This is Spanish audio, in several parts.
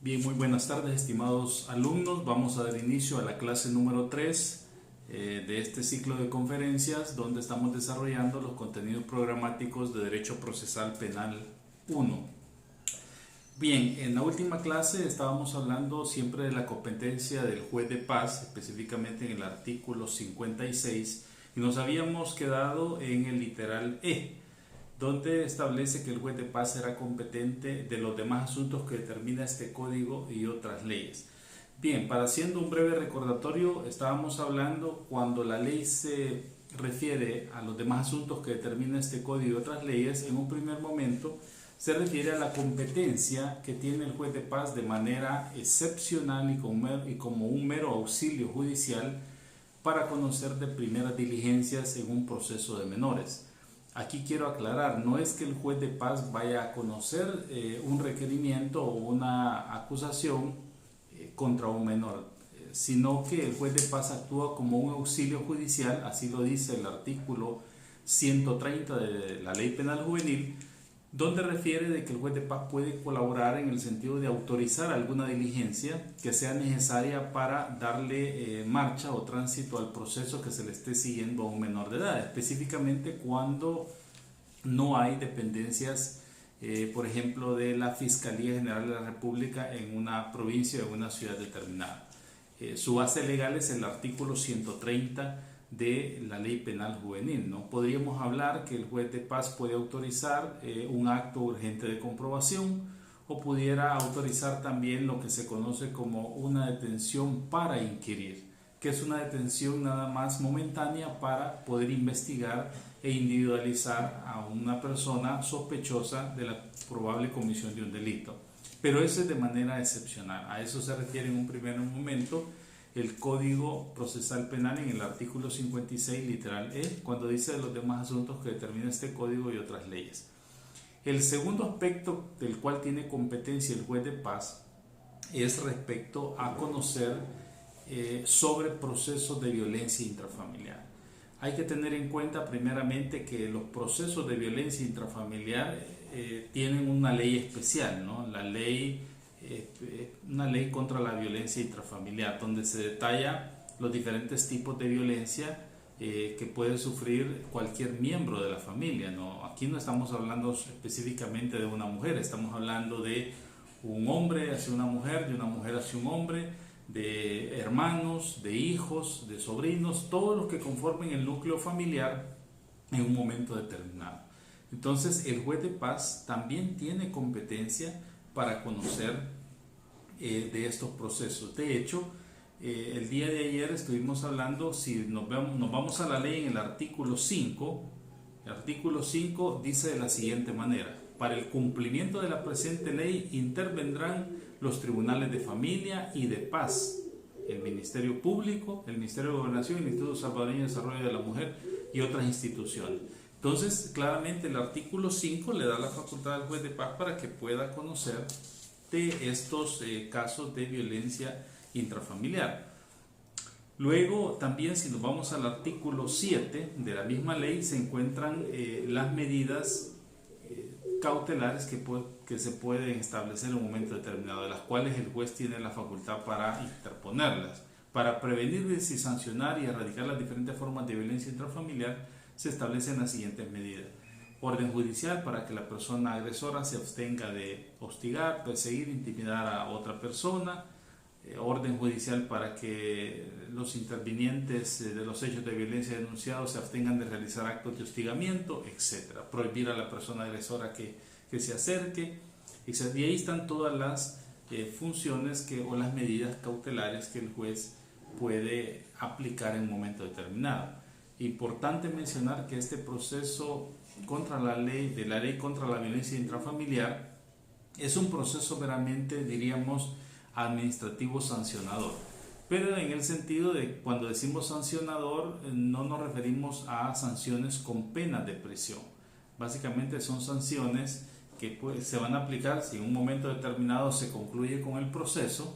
Bien, muy buenas tardes, estimados alumnos. Vamos a dar inicio a la clase número 3 de este ciclo de conferencias, donde estamos desarrollando los contenidos programáticos de Derecho Procesal Penal 1. Bien, en la última clase estábamos hablando siempre de la competencia del juez de paz, específicamente en el artículo 56, y nos habíamos quedado en el literal E, donde establece que el juez de paz será competente de los demás asuntos que determina este código y otras leyes. Bien, para haciendo un breve recordatorio, estábamos hablando cuando la ley se refiere a los demás asuntos que determina este código y otras leyes, en un primer momento se refiere a la competencia que tiene el juez de paz de manera excepcional y como un mero auxilio judicial para conocer de primeras diligencias en un proceso de menores. Aquí quiero aclarar, no es que el juez de paz vaya a conocer un requerimiento o una acusación contra un menor, sino que el juez de paz actúa como un auxilio judicial, así lo dice el artículo 130 de la Ley Penal Juvenil, donde refiere de que el juez de paz puede colaborar en el sentido de autorizar alguna diligencia que sea necesaria para darle marcha o tránsito al proceso que se le esté siguiendo a un menor de edad, específicamente cuando no hay dependencias, por ejemplo, de la Fiscalía General de la República en una provincia o en una ciudad determinada. Su base legal es el artículo 130 de la Ley Penal Juvenil, ¿no? Podríamos hablar que el juez de paz puede autorizar un acto urgente de comprobación, o pudiera autorizar también lo que se conoce como una detención para inquirir, que es una detención nada más momentánea para poder investigar e individualizar a una persona sospechosa de la probable comisión de un delito. Pero eso es de manera excepcional. A eso se refiere en un primer momento el Código Procesal Penal en el artículo 56, literal E, cuando dice de los demás asuntos que determina este código y otras leyes. El segundo aspecto del cual tiene competencia el juez de paz es respecto a conocer sobre procesos de violencia intrafamiliar. Hay que tener en cuenta primeramente que los procesos de violencia intrafamiliar tienen una ley especial, ¿no? Una ley contra la violencia intrafamiliar, donde se detalla los diferentes tipos de violencia que puede sufrir cualquier miembro de la familia, ¿no? Aquí no estamos hablando específicamente de una mujer, estamos hablando de un hombre hacia una mujer, de una mujer hacia un hombre, de hermanos, de hijos, de sobrinos, todos los que conformen el núcleo familiar en un momento determinado. Entonces el juez de paz también tiene competencia para conocer de estos procesos. De hecho, el día de ayer estuvimos hablando, si nos vamos a la ley en el artículo 5, el artículo 5 dice de la siguiente manera: para el cumplimiento de la presente ley intervendrán los tribunales de familia y de paz, el Ministerio Público, el Ministerio de Gobernación, el Instituto Salvadoreño de Desarrollo de la Mujer y otras instituciones. Entonces, claramente el artículo 5 le da la facultad al juez de paz para que pueda conocer de estos casos de violencia intrafamiliar. Luego, también si nos vamos al artículo 7 de la misma ley, se encuentran las medidas cautelares que se pueden establecer en un momento determinado, de las cuales el juez tiene la facultad para interponerlas. Para prevenir y sancionar y erradicar las diferentes formas de violencia intrafamiliar, se establecen las siguientes medidas: orden judicial para que la persona agresora se abstenga de hostigar, perseguir, intimidar a otra persona; orden judicial para que los intervinientes de los hechos de violencia denunciados se abstengan de realizar actos de hostigamiento, etc. Prohibir a la persona agresora que se acerque, etc. Y ahí están todas las funciones o las medidas cautelares que el juez puede aplicar en un momento determinado. Importante mencionar que este proceso contra la ley contra la violencia intrafamiliar es un proceso meramente, diríamos, administrativo sancionador, pero en el sentido de cuando decimos sancionador no nos referimos a sanciones con penas de prisión. Básicamente son sanciones que se van a aplicar si en un momento determinado se concluye con el proceso,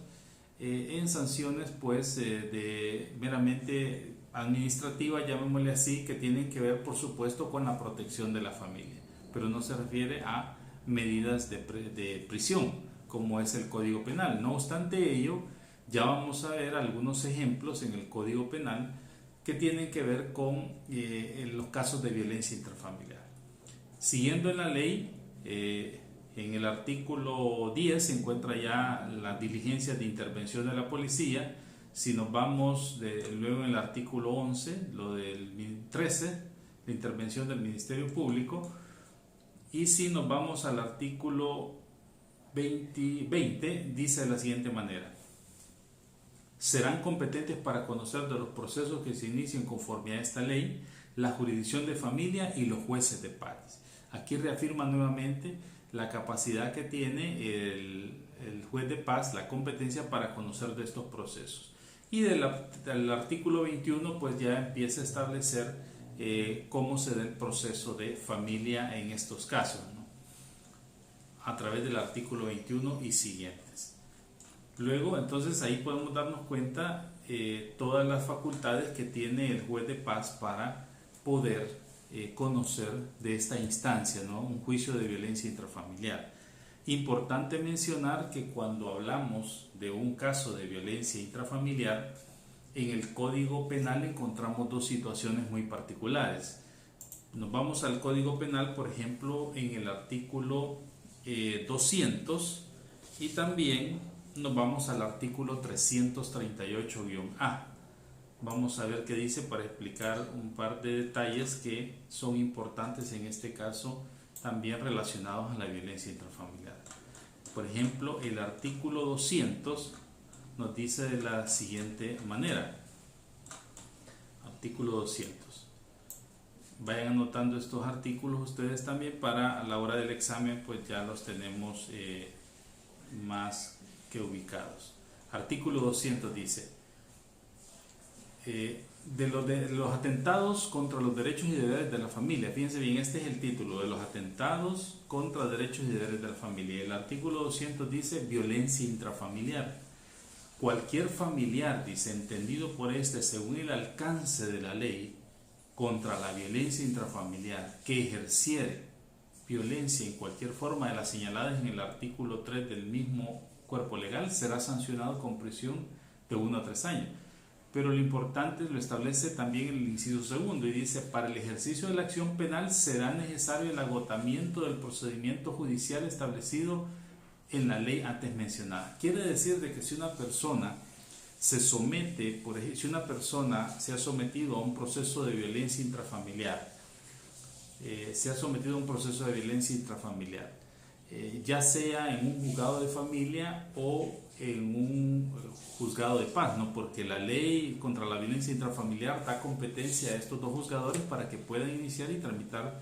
en sanciones de meramente administrativa, llamémosle así, que tienen que ver por supuesto con la protección de la familia, pero no se refiere a medidas de prisión, como es el Código Penal. No obstante ello, ya vamos a ver algunos ejemplos en el Código Penal que tienen que ver con los casos de violencia intrafamiliar. Siguiendo en la ley, en el artículo 10 se encuentra ya las diligencias de intervención de la policía. Si nos vamos luego en el artículo 11, lo del 13, la intervención del Ministerio Público. Y si nos vamos al artículo 20, dice de la siguiente manera: serán competentes para conocer de los procesos que se inicien conforme a esta ley la jurisdicción de familia y los jueces de paz. Aquí reafirma nuevamente la capacidad que tiene el juez de paz, la competencia para conocer de estos procesos. Y del artículo 21 pues ya empieza a establecer cómo se da el proceso de familia en estos casos, ¿no? A través del artículo 21 y siguientes. Luego, entonces ahí podemos darnos cuenta todas las facultades que tiene el juez de paz para poder conocer de esta instancia, ¿no? Un juicio de violencia intrafamiliar. Importante mencionar que cuando hablamos de un caso de violencia intrafamiliar, en el Código Penal encontramos dos situaciones muy particulares. Nos vamos al Código Penal, por ejemplo, en el artículo 200, y también nos vamos al artículo 338-A. Vamos a ver qué dice para explicar un par de detalles que son importantes en este caso, también relacionados a la violencia intrafamiliar. Por ejemplo, el artículo 200 nos dice de la siguiente manera. Artículo 200. Vayan anotando estos artículos ustedes también para a la hora del examen, pues ya los tenemos más que ubicados. Artículo 200 dice: de los atentados contra los derechos y deberes de la familia. Fíjense bien, este es el título, de los atentados contra derechos y deberes de la familia. El artículo 200 dice violencia intrafamiliar. Cualquier familiar, dice, entendido por este según el alcance de la ley contra la violencia intrafamiliar, que ejerciere violencia en cualquier forma de las señaladas en el artículo 3 del mismo cuerpo legal, será sancionado con prisión de 1 a 3 años. Pero lo importante lo establece también el inciso segundo y dice: para el ejercicio de la acción penal será necesario el agotamiento del procedimiento judicial establecido en la ley antes mencionada. Quiere decir de que si una persona se somete, por ejemplo, si una persona se ha sometido a un proceso de violencia intrafamiliar, ya sea en un juzgado de familia o en un juzgado de paz, ¿no? Porque la ley contra la violencia intrafamiliar da competencia a estos dos juzgadores para que puedan iniciar y tramitar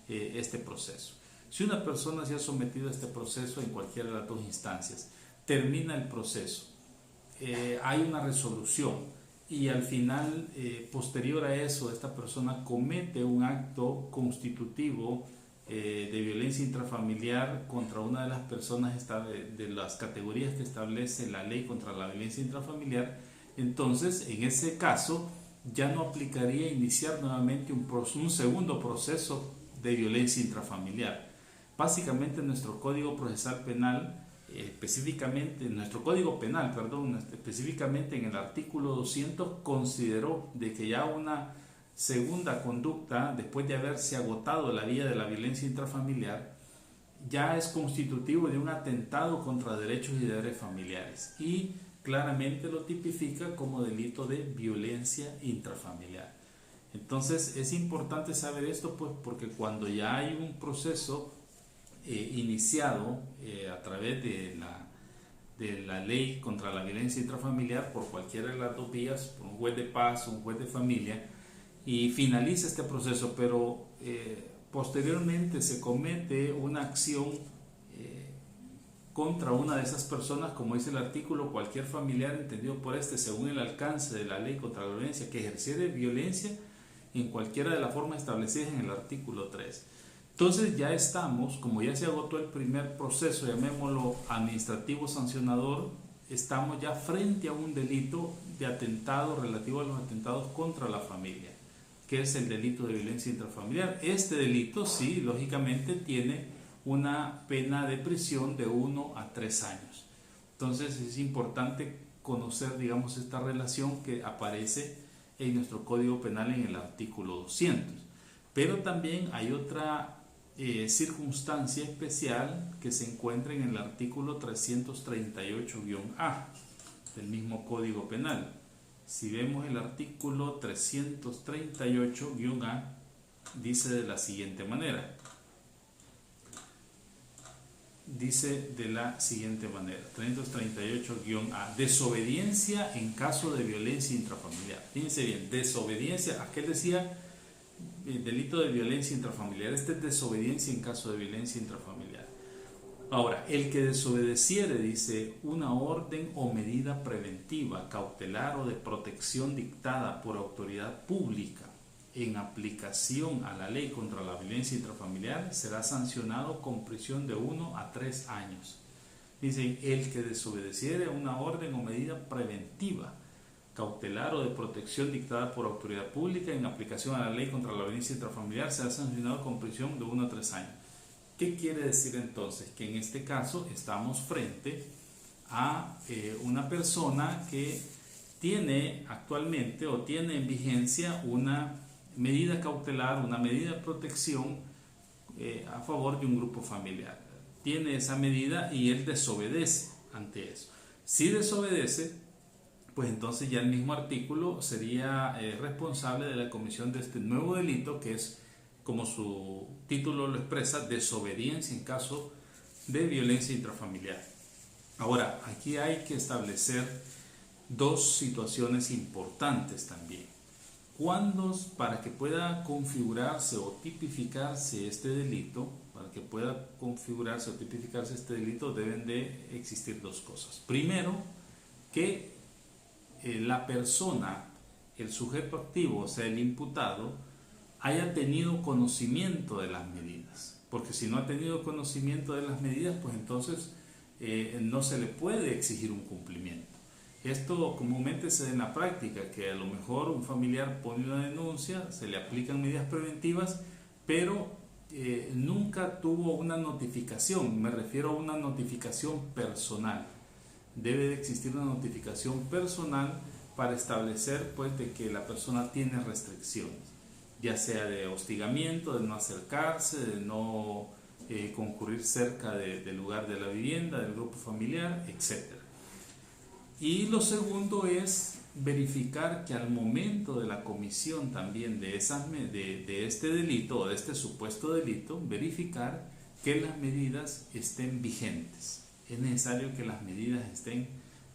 este proceso. Si una persona se ha sometido a este proceso en cualquiera de las dos instancias, termina el proceso, hay una resolución y al final, posterior a eso, esta persona comete un acto constitutivo de violencia intrafamiliar contra una de las personas de las categorías que establece la ley contra la violencia intrafamiliar, entonces en ese caso ya no aplicaría iniciar nuevamente un segundo proceso de violencia intrafamiliar. Básicamente nuestro Código Procesal Penal, específicamente en el artículo 200 consideró de que ya una segunda conducta, después de haberse agotado la vía de la violencia intrafamiliar, ya es constitutivo de un atentado contra derechos y deberes familiares y claramente lo tipifica como delito de violencia intrafamiliar. Entonces es importante saber esto, pues, porque cuando ya hay un proceso iniciado a través de la ley contra la violencia intrafamiliar por cualquiera de las dos vías, por un juez de paz o un juez de familia, y finaliza este proceso, pero posteriormente se comete una acción contra una de esas personas, como dice el artículo, cualquier familiar entendido por este según el alcance de la ley contra la violencia que ejerciere violencia en cualquiera de las formas establecidas en el artículo 3. Entonces ya estamos, como ya se agotó el primer proceso, llamémoslo administrativo sancionador, estamos ya frente a un delito de atentado relativo a los atentados contra la familia, que es el delito de violencia intrafamiliar. Este delito sí, lógicamente, tiene una pena de prisión de 1 a 3 años. Entonces es importante conocer, digamos, esta relación que aparece en nuestro Código Penal en el artículo 200. Pero también hay otra circunstancia especial que se encuentra en el artículo 338-A del mismo Código Penal. Si vemos el artículo 338-A, dice de la siguiente manera. Dice de la siguiente manera, 338-A, desobediencia en caso de violencia intrafamiliar. Fíjense bien, desobediencia, aquel decía delito de violencia intrafamiliar, este es desobediencia en caso de violencia intrafamiliar. Ahora, el que desobedeciere, dice, una orden o medida preventiva, cautelar o de protección dictada por autoridad pública en aplicación a la ley contra la violencia intrafamiliar, será sancionado con prisión de 1 a 3 años. Dicen, el que desobedeciere una orden o medida preventiva, cautelar o de protección dictada por autoridad pública en aplicación a la ley contra la violencia intrafamiliar, será sancionado con prisión de 1 a 3 años. ¿Qué quiere decir entonces? Que en este caso estamos frente a una persona que tiene actualmente o tiene en vigencia una medida cautelar, una medida de protección a favor de un grupo familiar. Tiene esa medida y él desobedece ante eso. Si desobedece, pues entonces ya el mismo artículo sería responsable de la comisión de este nuevo delito, que es, como su título lo expresa, desobediencia en caso de violencia intrafamiliar. Ahora, aquí hay que establecer dos situaciones importantes también. ¿Cuándo, para que pueda configurarse o tipificarse este delito, deben de existir dos cosas? Primero, que la persona, el sujeto activo, o sea, el imputado, haya tenido conocimiento de las medidas. Porque si no ha tenido conocimiento de las medidas, pues entonces no se le puede exigir un cumplimiento. Esto comúnmente se da en la práctica, que a lo mejor un familiar pone una denuncia, se le aplican medidas preventivas, pero nunca tuvo una notificación. Me refiero a una notificación personal. Debe de existir una notificación personal para establecer, pues, de que la persona tiene restricciones, ya sea de hostigamiento, de no acercarse, de no concurrir cerca del lugar de la vivienda, del grupo familiar, etc. Y lo segundo es verificar que al momento de la comisión también de este delito o de este supuesto delito, verificar que las medidas estén vigentes. Es necesario que las medidas estén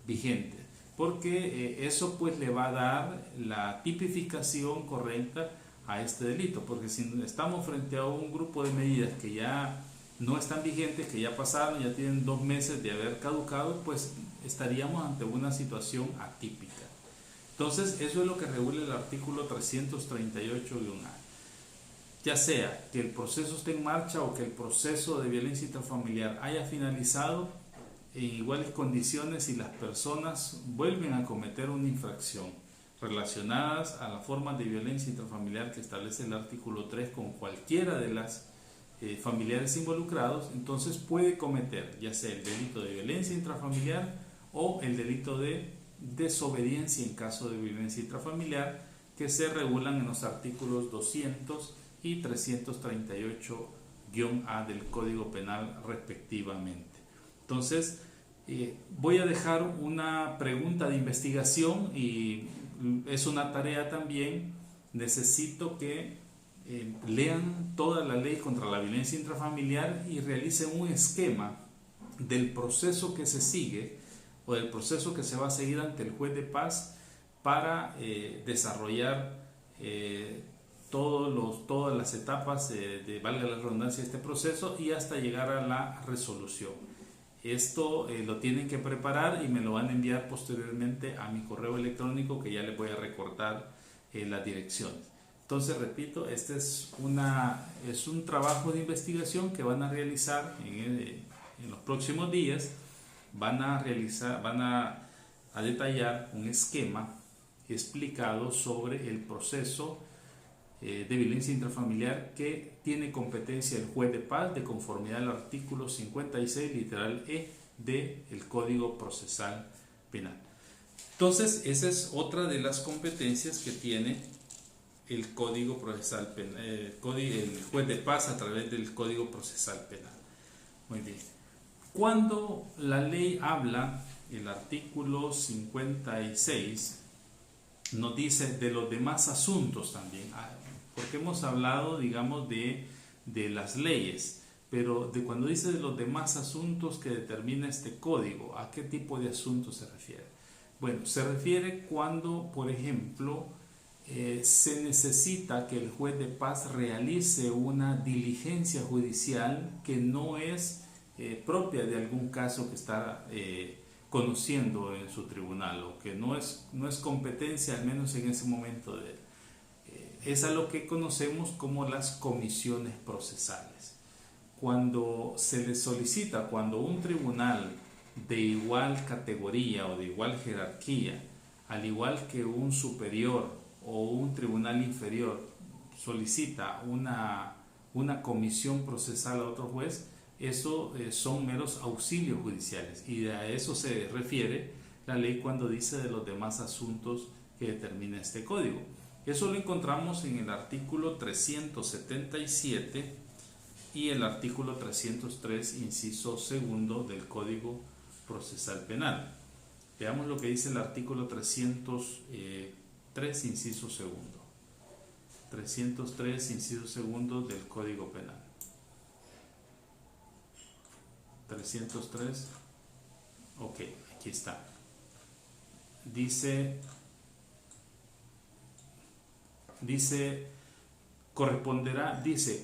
vigentes, porque eso pues le va a dar la tipificación correcta a este delito, porque si estamos frente a un grupo de medidas que ya no están vigentes, que ya pasaron, ya tienen 2 meses de haber caducado, pues estaríamos ante una situación atípica. Entonces, eso es lo que regula el artículo 338-A. Ya sea que el proceso esté en marcha o que el proceso de violencia intrafamiliar haya finalizado en iguales condiciones y las personas vuelven a cometer una infracción relacionadas a la forma de violencia intrafamiliar que establece el artículo 3 con cualquiera de las familiares involucrados, entonces puede cometer ya sea el delito de violencia intrafamiliar o el delito de desobediencia en caso de violencia intrafamiliar, que se regulan en los artículos 200 y 338-A del Código Penal respectivamente. Entonces, voy a dejar una pregunta de investigación y es una tarea también. Necesito que lean toda la ley contra la violencia intrafamiliar y realicen un esquema del proceso que se sigue o del proceso que se va a seguir ante el juez de paz para desarrollar todas las etapas valga la redundancia, de este proceso y hasta llegar a la resolución. Esto lo tienen que preparar y me lo van a enviar posteriormente a mi correo electrónico, que ya les voy a recordar las direcciones. Entonces, repito, este es un trabajo de investigación que van a realizar en los próximos días. Van a detallar un esquema explicado sobre el proceso de violencia intrafamiliar que tiene competencia el juez de paz de conformidad al artículo 56 literal E del Código Procesal Penal. Entonces, esa es otra de las competencias que tiene el Código Procesal Penal, el juez de paz a través del Código Procesal Penal. Muy bien. Cuando la ley habla, el artículo 56 nos dice de los demás asuntos también, porque hemos hablado, digamos, de las leyes, pero de cuando dice de los demás asuntos que determina este código, ¿a qué tipo de asuntos se refiere? Bueno, se refiere cuando, por ejemplo, se necesita que el juez de paz realice una diligencia judicial que no es propia de algún caso que está conociendo en su tribunal, o que no es competencia, al menos en ese momento de él. Es a lo que conocemos como las comisiones procesales. Cuando se le solicita, cuando un tribunal de igual categoría o de igual jerarquía, al igual que un superior o un tribunal inferior, solicita una comisión procesal a otro juez, eso son meros auxilios judiciales, y a eso se refiere la ley cuando dice de los demás asuntos que determina este código. Eso lo encontramos en el artículo 377 y el artículo 303, inciso segundo del Código Procesal Penal. Veamos lo que dice el artículo 303, inciso segundo. 303, inciso segundo del Código Penal. 303, ok, aquí está. Dice,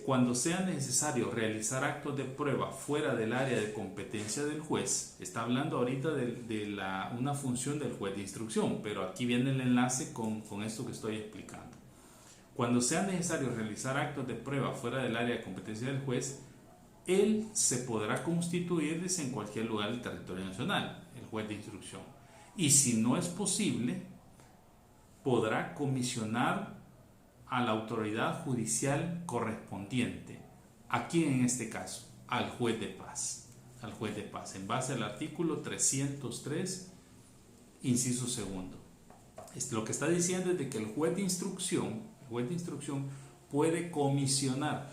cuando sea necesario realizar actos de prueba fuera del área de competencia del juez, está hablando ahorita de una función del juez de instrucción, pero aquí viene el enlace con esto que estoy explicando. Cuando sea necesario realizar actos de prueba fuera del área de competencia del juez, él se podrá constituir en cualquier lugar del territorio nacional, el juez de instrucción. Y si no es posible, podrá comisionar a la autoridad judicial correspondiente. ¿A quién en este caso? Al juez de paz. Al juez de paz, en base al artículo 303, inciso segundo. Lo que está diciendo es de que el juez de instrucción puede comisionar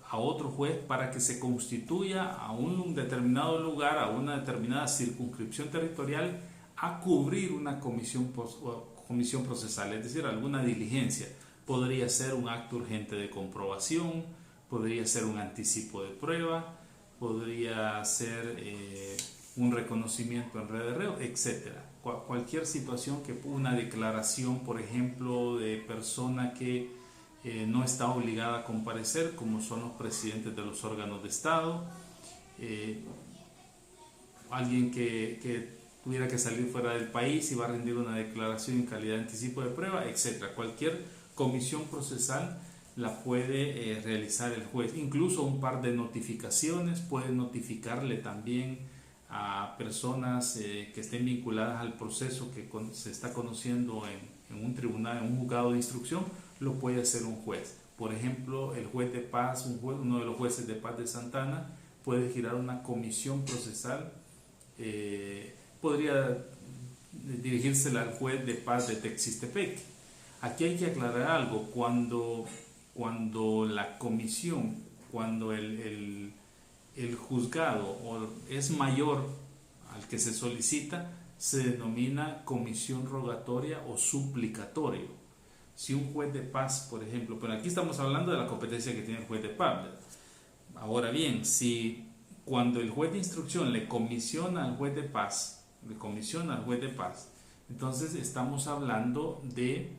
a otro juez para que se constituya a un determinado lugar, a una determinada circunscripción territorial, a cubrir una comisión procesal, es decir, alguna diligencia. Podría ser un acto urgente de comprobación, podría ser un anticipo de prueba, podría ser un reconocimiento en red de reo, etc. Cualquier situación que una declaración, por ejemplo, de persona que no está obligada a comparecer, como son los presidentes de los órganos de Estado, alguien que tuviera que salir fuera del país y va a rendir una declaración en calidad de anticipo de prueba, etc. Cualquier comisión procesal la puede realizar el juez. Incluso un par de notificaciones, puede notificarle también a personas que estén vinculadas al proceso que se está conociendo en un tribunal, en un juzgado de instrucción, lo puede hacer un juez. Por ejemplo, el juez de paz, uno de los jueces de paz de Santa Ana, puede girar una comisión procesal, podría dirigírsela al juez de paz de Texistepec. Aquí hay que aclarar algo: cuando la comisión, cuando el juzgado es mayor al que se solicita, se denomina comisión rogatoria o suplicatorio. Si un juez de paz, por ejemplo, pero aquí estamos hablando de la competencia que tiene el juez de paz. Ahora bien, si cuando el juez de instrucción le comisiona al juez de paz, entonces estamos hablando de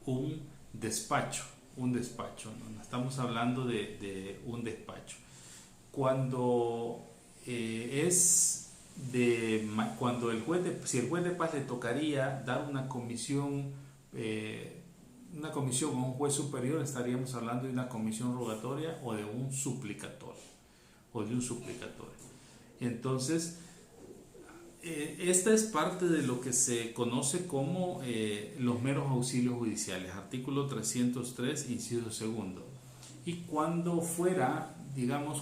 un despacho, ¿no? Estamos hablando de un despacho. Cuando si el juez de paz le tocaría dar una comisión a un juez superior, estaríamos hablando de una comisión rogatoria o de un suplicatorio. Entonces, Esta es parte de lo que se conoce como los meros auxilios judiciales, artículo 303, inciso segundo. Y cuando fuera, digamos,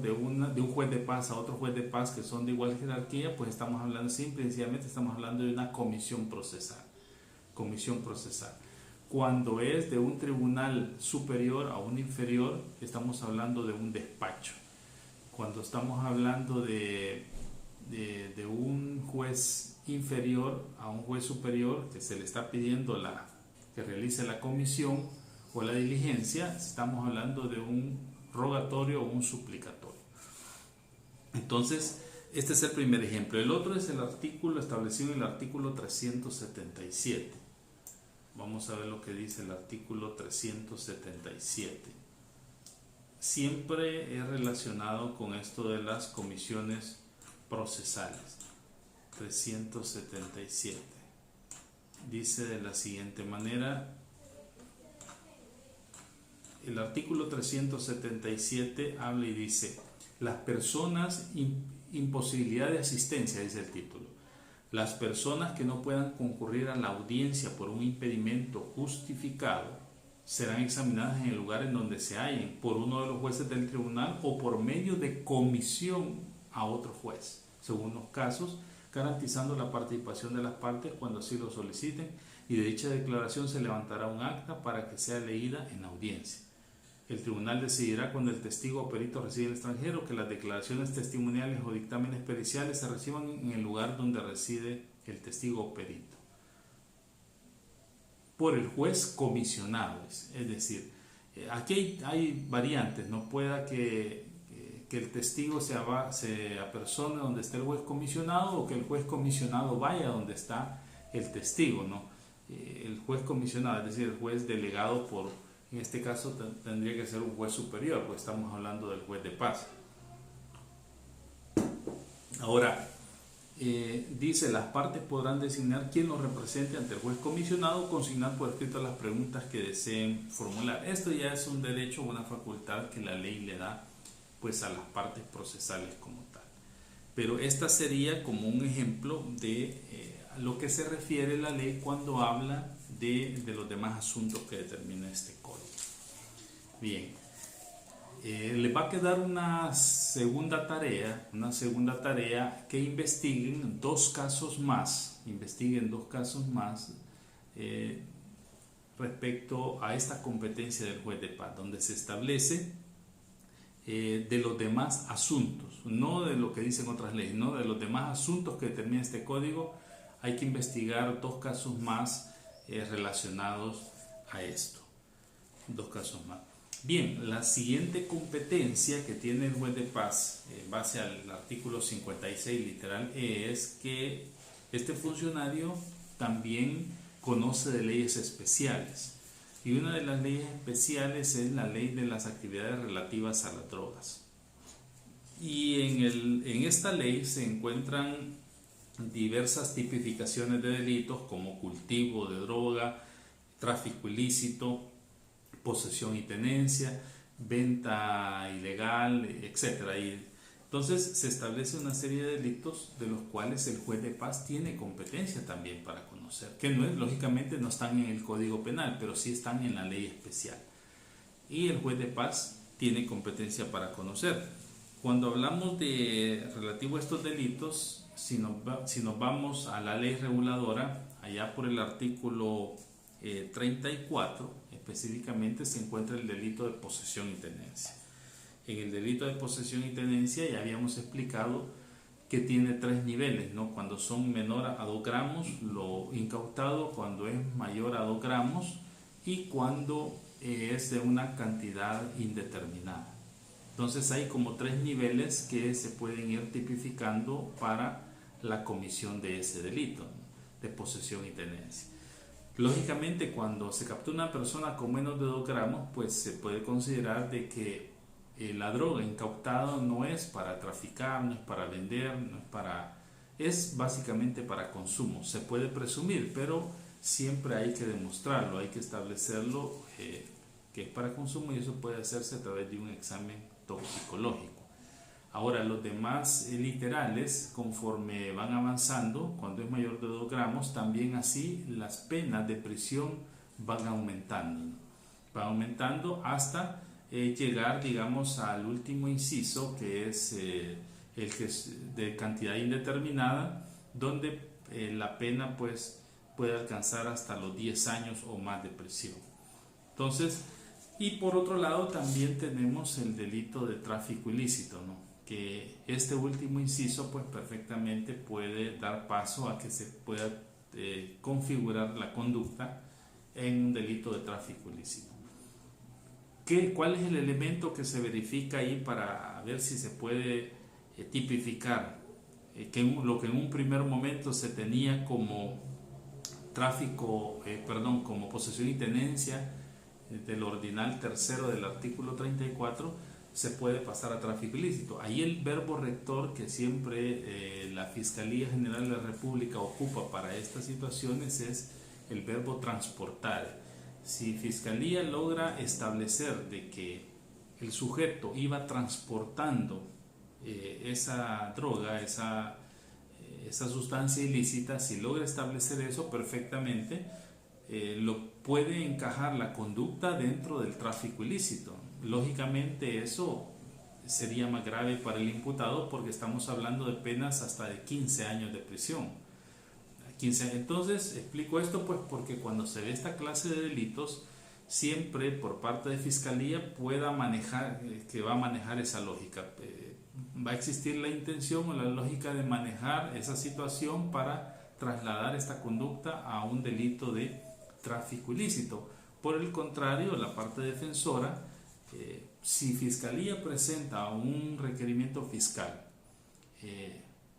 de un juez de paz a otro juez de paz que son de igual jerarquía, pues estamos hablando, simplemente estamos hablando de una comisión procesal. Comisión procesal. Cuando es de un tribunal superior a un inferior, estamos hablando de un despacho. Cuando estamos hablando de un juez inferior a un juez superior que se le está pidiendo que realice la comisión o la diligencia, estamos hablando de un rogatorio o un suplicatorio. Entonces, este es el primer ejemplo. El otro es el artículo establecido en el artículo 377. Vamos a ver lo que dice el artículo 377. Siempre es relacionado con esto de las comisiones procesales. 377 dice de la siguiente manera: el artículo 377 habla y dice: las personas, imposibilidad de asistencia, dice el título, las personas que no puedan concurrir a la audiencia por un impedimento justificado serán examinadas en el lugar en donde se hallen por uno de los jueces del tribunal o por medio de comisión a otro juez, según los casos, garantizando la participación de las partes cuando así lo soliciten, y de dicha declaración se levantará un acta para que sea leída en audiencia. El tribunal decidirá cuando el testigo o perito reside en el extranjero que las declaraciones testimoniales o dictámenes periciales se reciban en el lugar donde reside el testigo o perito por el juez comisionado. Es decir, aquí hay variantes, no pueda que el testigo se apersone donde esté el juez comisionado o que el juez comisionado vaya donde está el testigo, ¿no? El juez comisionado, es decir, el juez delegado en este caso tendría que ser un juez superior, pues estamos hablando del juez de paz. Ahora, dice: las partes podrán designar quien los represente ante el juez comisionado o consignar por escrito las preguntas que deseen formular. Esto ya es un derecho o una facultad que la ley le da pues a las partes procesales como tal. Pero esta sería como un ejemplo de a lo que se refiere la ley cuando habla de los demás asuntos que determina este código. Bien, le va a quedar una segunda tarea que investiguen dos casos más respecto a esta competencia del juez de paz, donde se establece de los demás asuntos, no de lo que dicen otras leyes, no de los demás asuntos que determina este código. Hay que investigar dos casos más relacionados a esto, dos casos más. Bien, la siguiente competencia que tiene el juez de paz en base al artículo 56 literal es que este funcionario también conoce de leyes especiales. Y una de las leyes especiales es la ley de las actividades relativas a las drogas. Y en esta ley se encuentran diversas tipificaciones de delitos como cultivo de droga, tráfico ilícito, posesión y tenencia, venta ilegal, etc. Y entonces se establece una serie de delitos de los cuales el juez de paz tiene competencia también para conocer, que lógicamente no están en el Código Penal, pero sí están en la ley especial. Y el juez de paz tiene competencia para conocer. Cuando hablamos de relativo a estos delitos, si nos vamos a la ley reguladora, allá por el artículo 34, específicamente se encuentra el delito de posesión y tenencia. En el delito de posesión y tenencia ya habíamos explicado que tiene tres niveles, ¿no? Cuando son menor a 2 gramos, lo incautado; cuando es mayor a 2 gramos y cuando es de una cantidad indeterminada. Entonces hay como 3 niveles que se pueden ir tipificando para la comisión de ese delito, ¿no?, de posesión y tenencia. Lógicamente, cuando se captura una persona con menos de 2 gramos, pues se puede considerar de que la droga incautada no es para traficar, no es para vender, es básicamente para consumo. Se puede presumir, pero siempre hay que demostrarlo, hay que establecerlo que es para consumo, y eso puede hacerse a través de un examen toxicológico. Ahora, los demás literales, conforme van avanzando, cuando es mayor de 2 gramos, también así las penas de prisión van aumentando, ¿no? Van aumentando hasta llegar, digamos, al último inciso, que es el que es de cantidad indeterminada, donde la pena pues puede alcanzar hasta los 10 años o más de prisión. Entonces, y por otro lado también tenemos el delito de tráfico ilícito, ¿no? Que este último inciso pues perfectamente puede dar paso a que se pueda configurar la conducta en un delito de tráfico ilícito. ¿Cuál es el elemento que se verifica ahí para ver si se puede tipificar lo que en un primer momento se tenía como como posesión y tenencia del ordinal tercero del artículo 34, se puede pasar a tráfico ilícito? Ahí el verbo rector que siempre la Fiscalía General de la República ocupa para estas situaciones es el verbo transportar. Si Fiscalía logra establecer de que el sujeto iba transportando esa droga, esa sustancia ilícita, si logra establecer eso perfectamente, lo puede encajar la conducta dentro del tráfico ilícito. Lógicamente eso sería más grave para el imputado porque estamos hablando de penas hasta de 15 años de prisión. Entonces explico esto pues porque cuando se ve esta clase de delitos, siempre por parte de Fiscalía que va a manejar esa lógica. Va a existir la intención o la lógica de manejar esa situación para trasladar esta conducta a un delito de tráfico ilícito. Por el contrario, la parte defensora, si Fiscalía presenta un requerimiento fiscal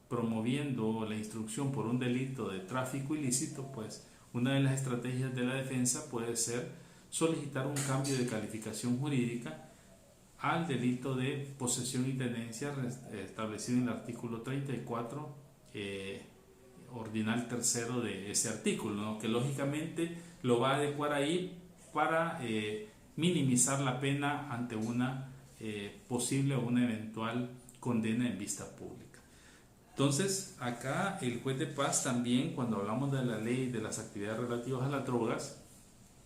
promoviendo la instrucción por un delito de tráfico ilícito, pues una de las estrategias de la defensa puede ser solicitar un cambio de calificación jurídica al delito de posesión y tenencia establecido en el artículo 34 ordinal tercero de ese artículo, ¿no? Que lógicamente lo va a adecuar ahí para minimizar la pena ante una posible o una eventual condena en vista pública. Entonces, acá el juez de paz también, cuando hablamos de la ley de las actividades relativas a las drogas,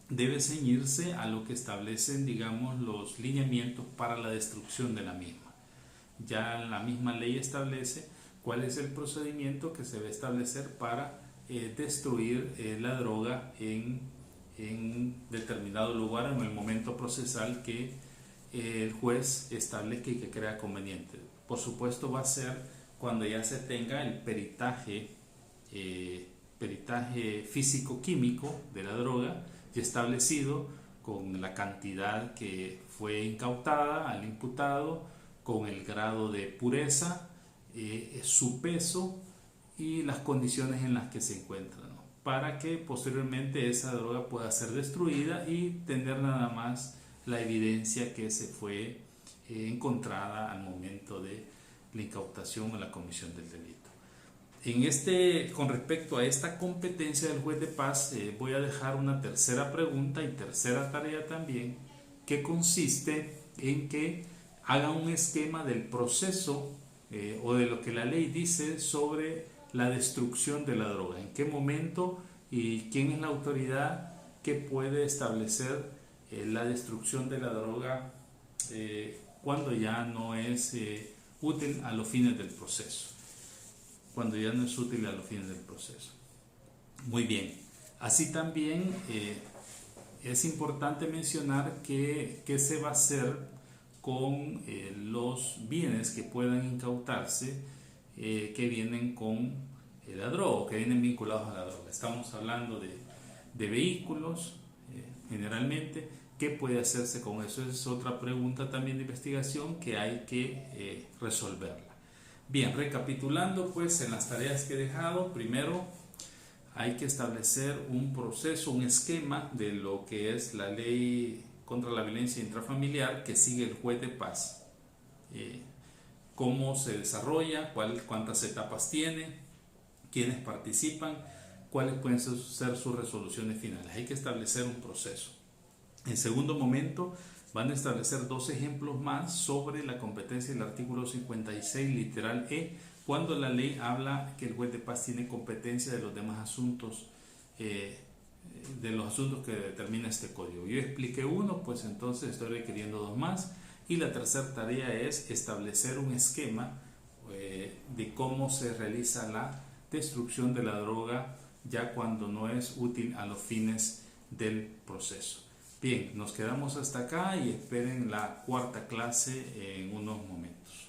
debe ceñirse a lo que establecen, digamos, los lineamientos para la destrucción de la misma. Ya la misma ley establece cuál es el procedimiento que se debe establecer para destruir la droga en determinado lugar en el momento procesal que el juez establezca y que crea conveniente. Por supuesto va a ser cuando ya se tenga el peritaje físico-químico de la droga ya establecido, con la cantidad que fue incautada al imputado, con el grado de pureza, su peso y las condiciones en las que se encuentra, ¿no? Para que posteriormente esa droga pueda ser destruida y tener nada más la evidencia que se fue encontrada al momento de la incautación o la comisión del delito. Con respecto a esta competencia del juez de paz, voy a dejar una tercera pregunta y tercera tarea también, que consiste en que haga un esquema del proceso o de lo que la ley dice sobre la destrucción de la droga. ¿En qué momento y quién es la autoridad que puede establecer la destrucción de la droga cuando ya no es útil a los fines del proceso? Cuando ya no es útil a los fines del proceso. Muy bien. Así también es importante mencionar qué se va a hacer con los bienes que puedan incautarse que vienen con la droga, que vienen vinculados a la droga. Estamos hablando de vehículos, generalmente. ¿Qué puede hacerse con eso? Esa es otra pregunta también de investigación que hay que resolverla. Bien, recapitulando pues en las tareas que he dejado, primero hay que establecer un proceso, un esquema de lo que es la ley contra la violencia intrafamiliar que sigue el juez de paz. Cómo se desarrolla, cuántas etapas tiene, quiénes participan, cuáles pueden ser sus resoluciones finales. Hay que establecer un proceso. En segundo momento, van a establecer dos ejemplos más sobre la competencia del artículo 56, literal E, cuando la ley habla que el juez de paz tiene competencia de los demás asuntos, de los asuntos que determina este código. Yo expliqué uno, pues entonces estoy requiriendo dos más. Y la tercera tarea es establecer un esquema de cómo se realiza la destrucción de la droga ya cuando no es útil a los fines del proceso. Bien, nos quedamos hasta acá y esperen la cuarta clase en unos momentos.